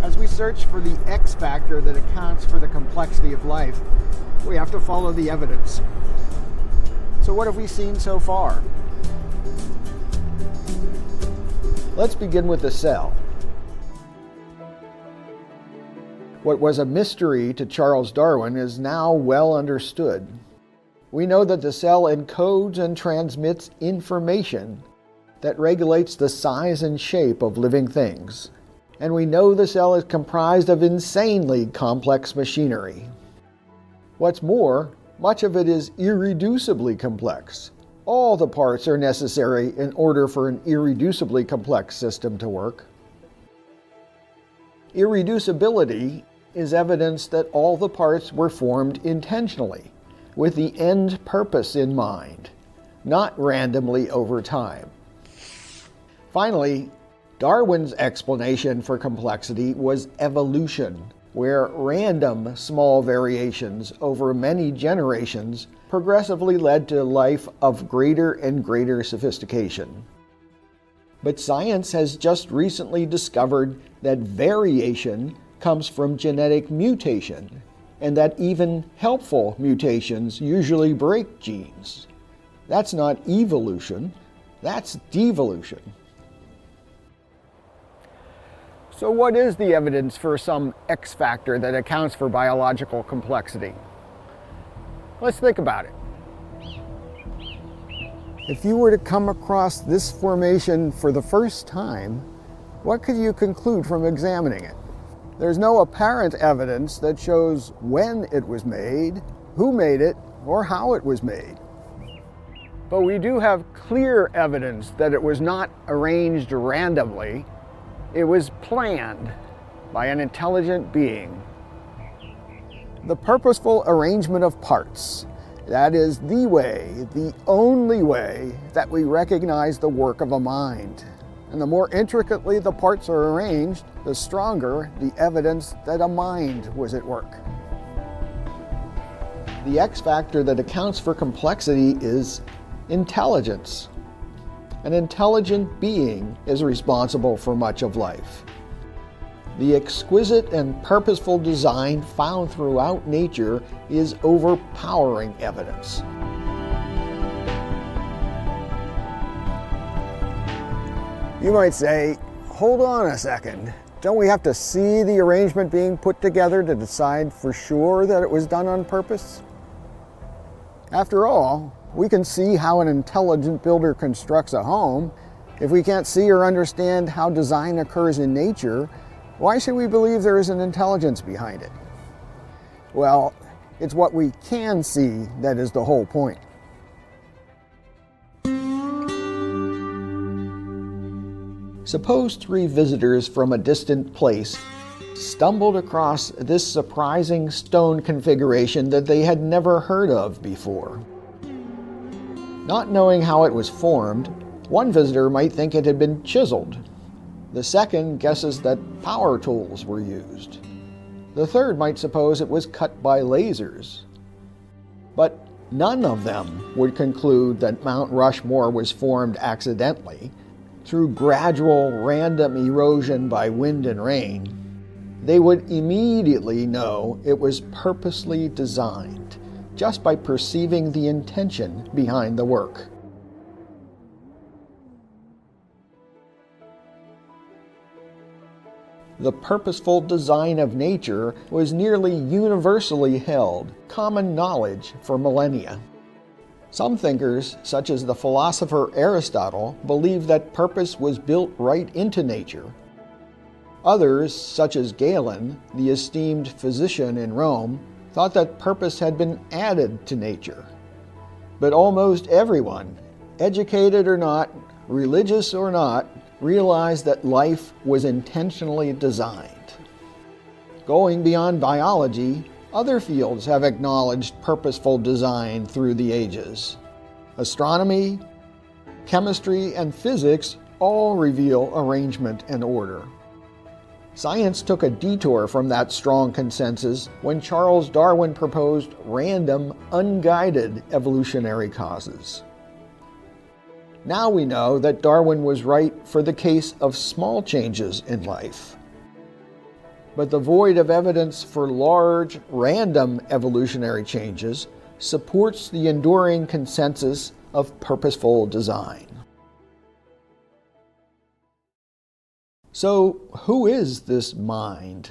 As we search for the X factor that accounts for the complexity of life, we have to follow the evidence. So what have we seen so far? Let's begin with the cell. What was a mystery to Charles Darwin is now well understood. We know that the cell encodes and transmits information that regulates the size and shape of living things. And we know the cell is comprised of insanely complex machinery. What's more, much of it is irreducibly complex. All the parts are necessary in order for an irreducibly complex system to work. Irreducibility is evidence that all the parts were formed intentionally, with the end purpose in mind, not randomly over time. Finally, Darwin's explanation for complexity was evolution, where random small variations over many generations progressively led to life of greater and greater sophistication. But science has just recently discovered that variation comes from genetic mutation, and that even helpful mutations usually break genes. That's not evolution, that's devolution. So what is the evidence for some X factor that accounts for biological complexity? Let's think about it. If you were to come across this formation for the first time, what could you conclude from examining it? There's no apparent evidence that shows when it was made, who made it, or how it was made. But we do have clear evidence that it was not arranged randomly. It was planned by an intelligent being. The purposeful arrangement of parts, that is the way, the only way that we recognize the work of a mind. And the more intricately the parts are arranged, the stronger the evidence that a mind was at work. The X factor that accounts for complexity is intelligence. An intelligent being is responsible for much of life. The exquisite and purposeful design found throughout nature is overpowering evidence. You might say, hold on a second. Don't we have to see the arrangement being put together to decide for sure that it was done on purpose? After all, we can see how an intelligent builder constructs a home. If we can't see or understand how design occurs in nature, why should we believe there is an intelligence behind it? Well, it's what we can see that is the whole point. Suppose three visitors from a distant place stumbled across this surprising stone configuration that they had never heard of before. Not knowing how it was formed, one visitor might think it had been chiseled. The second guesses that power tools were used. The third might suppose it was cut by lasers. But none of them would conclude that Mount Rushmore was formed accidentally, through gradual random erosion by wind and rain. They would immediately know it was purposely designed, just by perceiving the intention behind the work. The purposeful design of nature was nearly universally held common knowledge for millennia. Some thinkers, such as the philosopher Aristotle, believed that purpose was built right into nature. Others, such as Galen, the esteemed physician in Rome, thought that purpose had been added to nature. But almost everyone, educated or not, religious or not, realized that life was intentionally designed. Going beyond biology, other fields have acknowledged purposeful design through the ages. Astronomy, chemistry, and physics all reveal arrangement and order. Science took a detour from that strong consensus when Charles Darwin proposed random, unguided evolutionary causes. Now we know that Darwin was right for the case of small changes in life. but the void of evidence for large, random evolutionary changes supports the enduring consensus of purposeful design. So, who is this mind?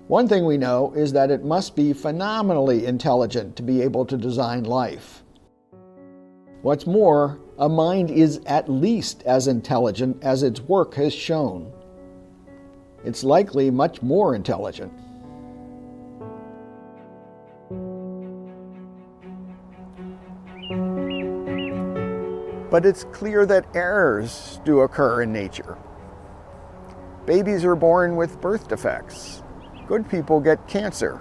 One thing we know is that it must be phenomenally intelligent to be able to design life. What's more, a mind is at least as intelligent as its work has shown. It's likely much more intelligent. But it's clear that errors do occur in nature. Babies are born with birth defects. Good people get cancer.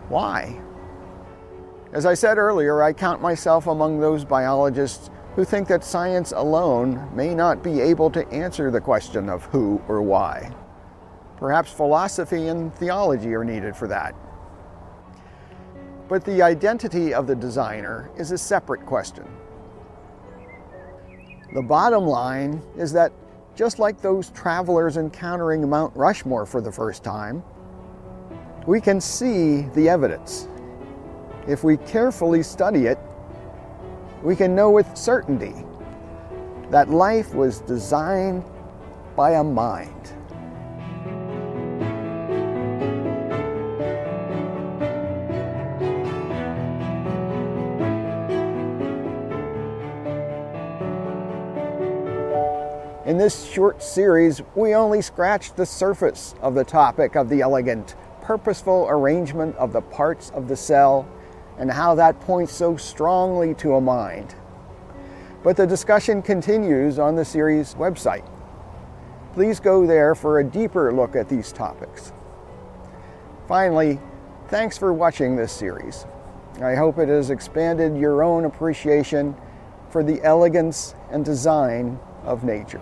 Why? As I said earlier, I count myself among those biologists who think that science alone may not be able to answer the question of who or why. Perhaps philosophy and theology are needed for that. But the identity of the designer is a separate question. The bottom line is that just like those travelers encountering Mount Rushmore for the first time, we can see the evidence. If we carefully study it, we can know with certainty that life was designed by a mind. In this short series, we only scratched the surface of the topic of the elegant, purposeful arrangement of the parts of the cell and how that points so strongly to a mind. But the discussion continues on the series website. Please go there for a deeper look at these topics. Finally, thanks for watching this series. I hope it has expanded your own appreciation for the elegance and design of nature.